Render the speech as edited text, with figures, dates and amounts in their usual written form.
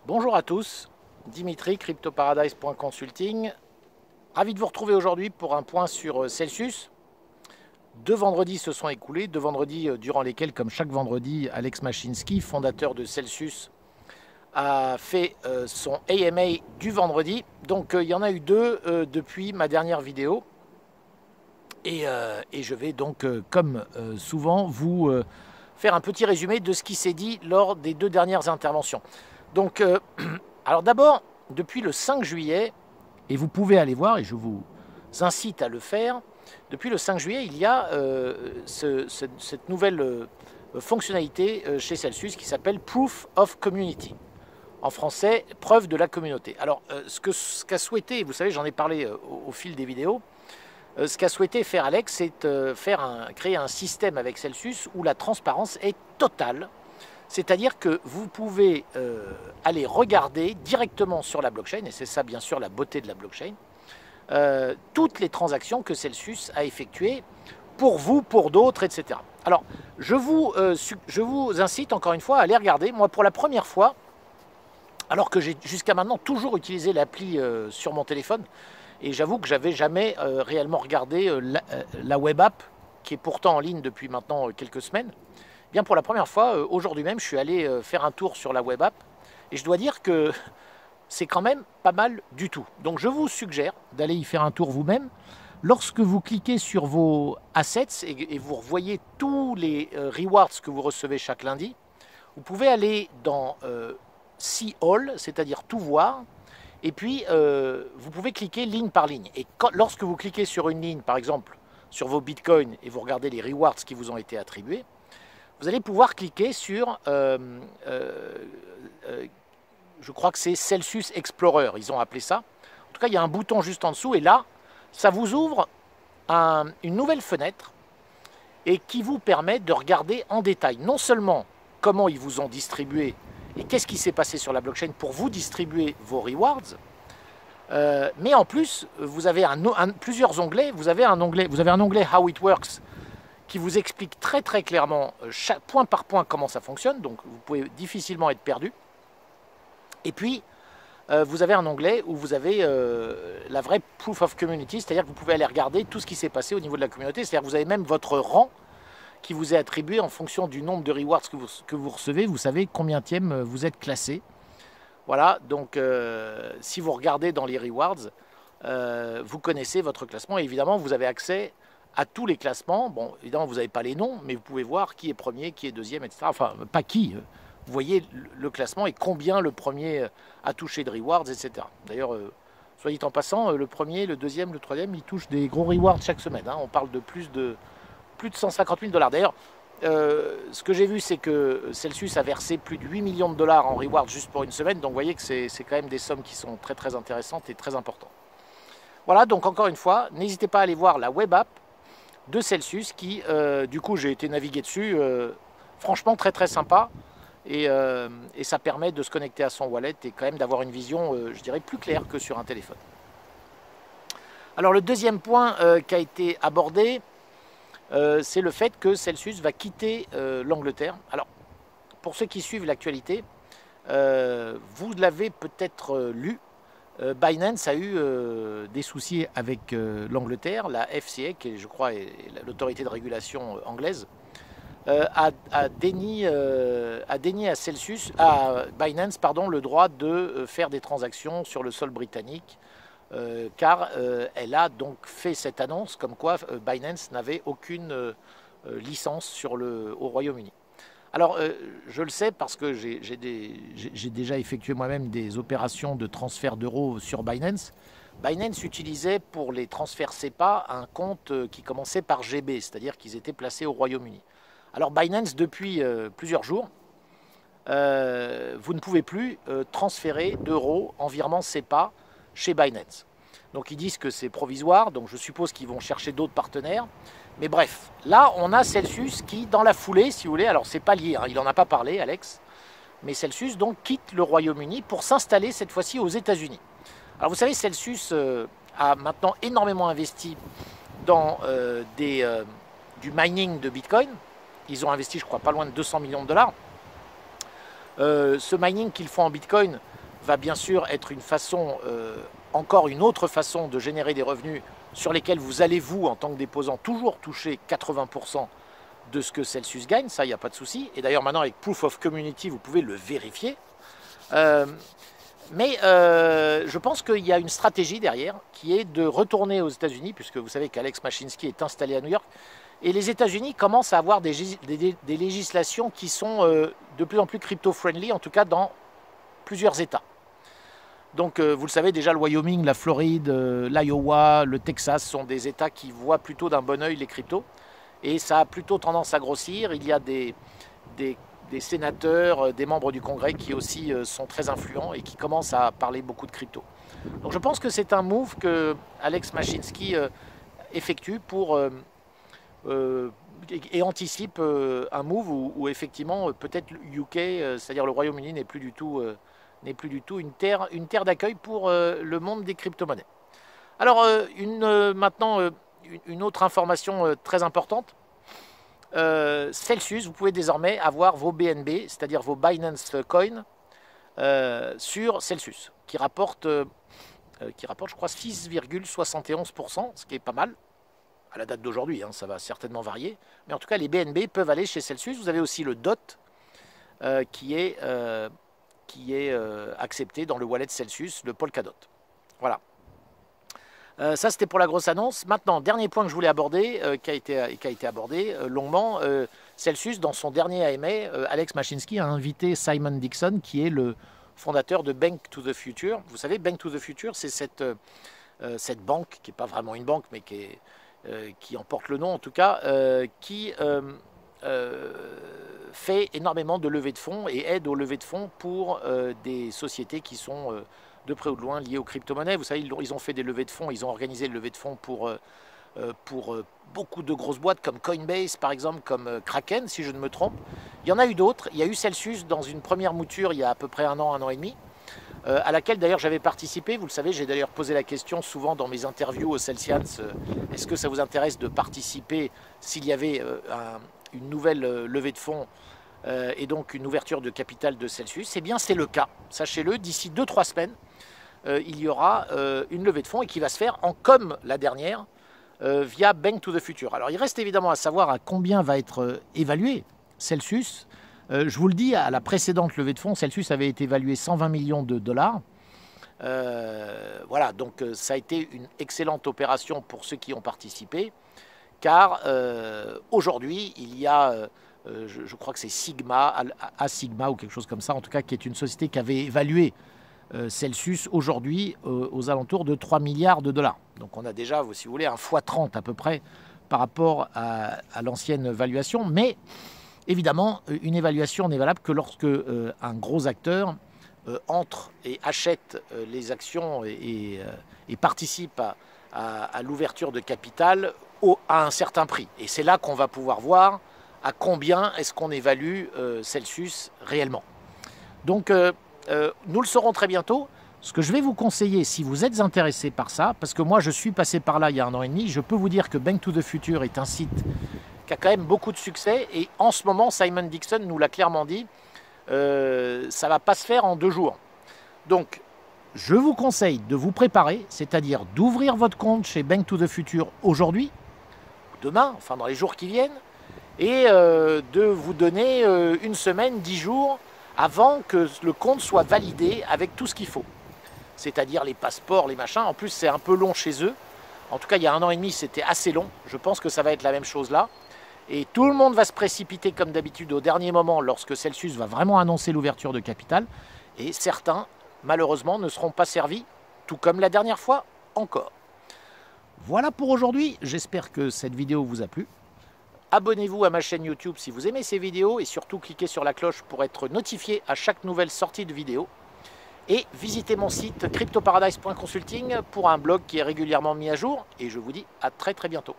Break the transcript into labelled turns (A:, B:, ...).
A: Bonjour à tous, Dimitri, CryptoParadise.consulting. Ravi de vous retrouver aujourd'hui pour un point sur Celsius. 2 vendredis se sont écoulés, 2 vendredis durant lesquels, comme chaque vendredi, Alex Mashinsky, fondateur de Celsius, a fait son AMA du vendredi. Donc il y en a eu deux depuis ma dernière vidéo. Et je vais donc, comme souvent, vous faire un petit résumé de ce qui s'est dit lors des 2 dernières interventions. Donc, alors d'abord, depuis le 5 juillet, et vous pouvez aller voir, et je vous incite à le faire, depuis le 5 juillet, il y a cette nouvelle fonctionnalité chez Celsius qui s'appelle Proof of Community. En français, preuve de la communauté. Alors, ce qu'a souhaité, vous savez, j'en ai parlé au fil des vidéos, ce qu'a souhaité faire Alex, c'est créer un système avec Celsius où la transparence est totale. C'est-à-dire que vous pouvez aller regarder directement sur la blockchain, et c'est ça bien sûr la beauté de la blockchain, toutes les transactions que Celsius a effectuées pour vous, pour d'autres, etc. Alors, je vous incite encore une fois à aller regarder. Moi, pour la première fois, alors que j'ai jusqu'à maintenant toujours utilisé l'appli sur mon téléphone, et j'avoue que j'avais jamais réellement regardé la web app, qui est pourtant en ligne depuis maintenant quelques semaines. Bien, pour la première fois, aujourd'hui même, je suis allé faire un tour sur la web app, et je dois dire que c'est quand même pas mal du tout. Donc je vous suggère d'aller y faire un tour vous-même. Lorsque vous cliquez sur vos assets et vous voyez tous les rewards que vous recevez chaque lundi, vous pouvez aller dans See All, c'est-à-dire tout voir, et puis vous pouvez cliquer ligne par ligne. Et lorsque vous cliquez sur une ligne, par exemple sur vos bitcoins, et vous regardez les rewards qui vous ont été attribués, vous allez pouvoir cliquer sur, je crois que c'est Celsius Explorer, ils ont appelé ça. En tout cas, il y a un bouton juste en dessous, et là, ça vous ouvre une nouvelle fenêtre, et qui vous permet de regarder en détail, non seulement comment ils vous ont distribué, et qu'est-ce qui s'est passé sur la blockchain pour vous distribuer vos rewards, mais en plus, vous avez plusieurs onglets. Vous avez un onglet How it works, qui vous explique très très clairement, point par point, comment ça fonctionne, donc vous pouvez difficilement être perdu. Et puis, vous avez un onglet où vous avez la vraie Proof of Community, c'est-à-dire que vous pouvez aller regarder tout ce qui s'est passé au niveau de la communauté, c'est-à-dire que vous avez même votre rang qui vous est attribué en fonction du nombre de rewards que vous recevez, vous savez combienième vous êtes classé. Voilà, donc si vous regardez dans les rewards, vous connaissez votre classement, et évidemment vous avez accès à tous les classements. Bon, évidemment, vous n'avez pas les noms, mais vous pouvez voir qui est premier, qui est deuxième, etc. Enfin, pas qui. Vous voyez le classement et combien le premier a touché de rewards, etc. D'ailleurs, soit dit en passant, le premier, le deuxième, le troisième, ils touchent des gros rewards chaque semaine. Hein. On parle de plus de 150 000 $. D'ailleurs, ce que j'ai vu, c'est que Celsius a versé plus de 8 millions de dollars en rewards juste pour une semaine. Donc, vous voyez que c'est quand même des sommes qui sont très, très intéressantes et très importantes. Voilà, donc encore une fois, n'hésitez pas à aller voir la web app de Celsius qui, du coup, j'ai été naviguer dessus, franchement très très sympa, et ça permet de se connecter à son wallet et quand même d'avoir une vision, je dirais, plus claire que sur un téléphone. Alors le deuxième point qui a été abordé, c'est le fait que Celsius va quitter l'Angleterre. Alors, pour ceux qui suivent l'actualité, vous l'avez peut-être lu, Binance a eu des soucis avec l'Angleterre. La FCA, qui je crois est l'autorité de régulation anglaise, a dénié à Binance, pardon, le droit de faire des transactions sur le sol britannique, car elle a donc fait cette annonce comme quoi Binance n'avait aucune licence au Royaume-Uni. Alors, je le sais parce que j'ai déjà effectué moi-même des opérations de transfert d'euros sur Binance. Binance utilisait pour les transferts SEPA un compte qui commençait par GB, c'est-à-dire qu'ils étaient placés au Royaume-Uni. Alors Binance, depuis plusieurs jours, vous ne pouvez plus transférer d'euros en virement SEPA chez Binance. Donc ils disent que c'est provisoire, donc je suppose qu'ils vont chercher d'autres partenaires. Mais bref, là on a Celsius qui, dans la foulée, si vous voulez, alors c'est pas lié, hein, il n'en a pas parlé, Alex, mais Celsius donc quitte le Royaume-Uni pour s'installer cette fois-ci aux États-Unis. Alors vous savez, Celsius a maintenant énormément investi dans du mining de Bitcoin. Ils ont investi, je crois, pas loin de 200 millions de dollars. Ce mining qu'ils font en Bitcoin va bien sûr être une façon, encore une autre façon de générer des revenus sur lesquels vous allez, vous, en tant que déposant, toujours toucher 80% de ce que Celsius gagne, ça, il n'y a pas de souci. Et d'ailleurs, maintenant, avec Proof of Community, vous pouvez le vérifier. Mais je pense qu'il y a une stratégie derrière qui est de retourner aux États-Unis, puisque vous savez qu'Alex Mashinsky est installé à New York. Et les États-Unis commencent à avoir des législations qui sont de plus en plus crypto-friendly, en tout cas dans plusieurs États. Donc vous le savez déjà, le Wyoming, la Floride, l'Iowa, le Texas sont des États qui voient plutôt d'un bon oeil les cryptos. Et ça a plutôt tendance à grossir. Il y a des sénateurs, des membres du Congrès qui aussi sont très influents et qui commencent à parler beaucoup de crypto. Donc je pense que c'est un move que Alex Mashinsky effectue pour, et anticipe un move où effectivement peut-être UK, c'est-à-dire le Royaume-Uni, n'est plus du tout une terre d'accueil pour le monde des crypto-monnaies. Alors maintenant, une autre information très importante. Celsius, vous pouvez désormais avoir vos BNB, c'est-à-dire vos Binance Coin, sur Celsius, qui rapporte, je crois, 6,71%, ce qui est pas mal, à la date d'aujourd'hui, hein, ça va certainement varier. Mais en tout cas, les BNB peuvent aller chez Celsius. Vous avez aussi le DOT, qui est accepté dans le wallet Celsius, le Polkadot. Voilà. Ça, c'était pour la grosse annonce. Maintenant, dernier point que je voulais aborder, qui a été abordé longuement, Celsius, dans son dernier AMA, Alex Mashinsky a invité Simon Dixon, qui est le fondateur de Bank to the Future. Vous savez, Bank to the Future, c'est cette banque, qui n'est pas vraiment une banque, mais qui en porte le nom en tout cas, qui fait énormément de levées de fonds et aide aux levées de fonds pour des sociétés qui sont de près ou de loin liées aux crypto-monnaies. Vous savez, ils ont fait des levées de fonds, ils ont organisé des levées de fonds pour beaucoup de grosses boîtes comme Coinbase par exemple, comme Kraken si je ne me trompe. Il y en a eu d'autres. Il y a eu Celsius dans une première mouture il y a à peu près un an et demi, à laquelle d'ailleurs j'avais participé. Vous le savez, j'ai d'ailleurs posé la question souvent dans mes interviews au Celsians, est-ce que ça vous intéresse de participer s'il y avait une nouvelle levée de fonds et donc une ouverture de capital de Celsius? Eh bien c'est le cas, sachez-le, d'ici 2-3 semaines, il y aura une levée de fonds et qui va se faire comme la dernière, via Bank to the Future. Alors il reste évidemment à savoir à combien va être évalué Celsius. Je vous le dis, à la précédente levée de fonds, Celsius avait été évalué 120 millions de dollars. Voilà, donc ça a été une excellente opération pour ceux qui ont participé, car aujourd'hui, il y a, je crois que c'est Sigma, Sigma ou quelque chose comme ça, en tout cas, qui est une société qui avait évalué Celsius aujourd'hui aux alentours de 3 milliards de dollars. Donc on a déjà, si vous voulez, un x30 à peu près par rapport à l'ancienne valuation, mais évidemment, une évaluation n'est valable que lorsque un gros acteur entre et achète les actions et participe à l'ouverture de capital à un certain prix. Et c'est là qu'on va pouvoir voir à combien est-ce qu'on évalue Celsius réellement. Donc, nous le saurons très bientôt. Ce que je vais vous conseiller, si vous êtes intéressé par ça, parce que moi je suis passé par là il y a 1 an et demi, je peux vous dire que Bank to the Future est un site qui a quand même beaucoup de succès, et en ce moment Simon Dixon nous l'a clairement dit, ça ne va pas se faire en 2 jours. Donc je vous conseille de vous préparer, c'est-à-dire d'ouvrir votre compte chez Bank to the Future aujourd'hui, demain, enfin dans les jours qui viennent, et de vous donner 1 semaine, 10 jours avant que le compte soit validé avec tout ce qu'il faut. C'est-à-dire les passeports, les machins. En plus, c'est un peu long chez eux. En tout cas, il y a 1 an et demi, c'était assez long. Je pense que ça va être la même chose là. Et tout le monde va se précipiter comme d'habitude au dernier moment lorsque Celsius va vraiment annoncer l'ouverture de capital. Et certains, malheureusement, ne seront pas servis, tout comme la dernière fois encore. Voilà pour aujourd'hui. J'espère que cette vidéo vous a plu. Abonnez-vous à ma chaîne YouTube si vous aimez ces vidéos et surtout cliquez sur la cloche pour être notifié à chaque nouvelle sortie de vidéo. Et visitez mon site cryptoparadise.consulting pour un blog qui est régulièrement mis à jour. Et je vous dis à très bientôt.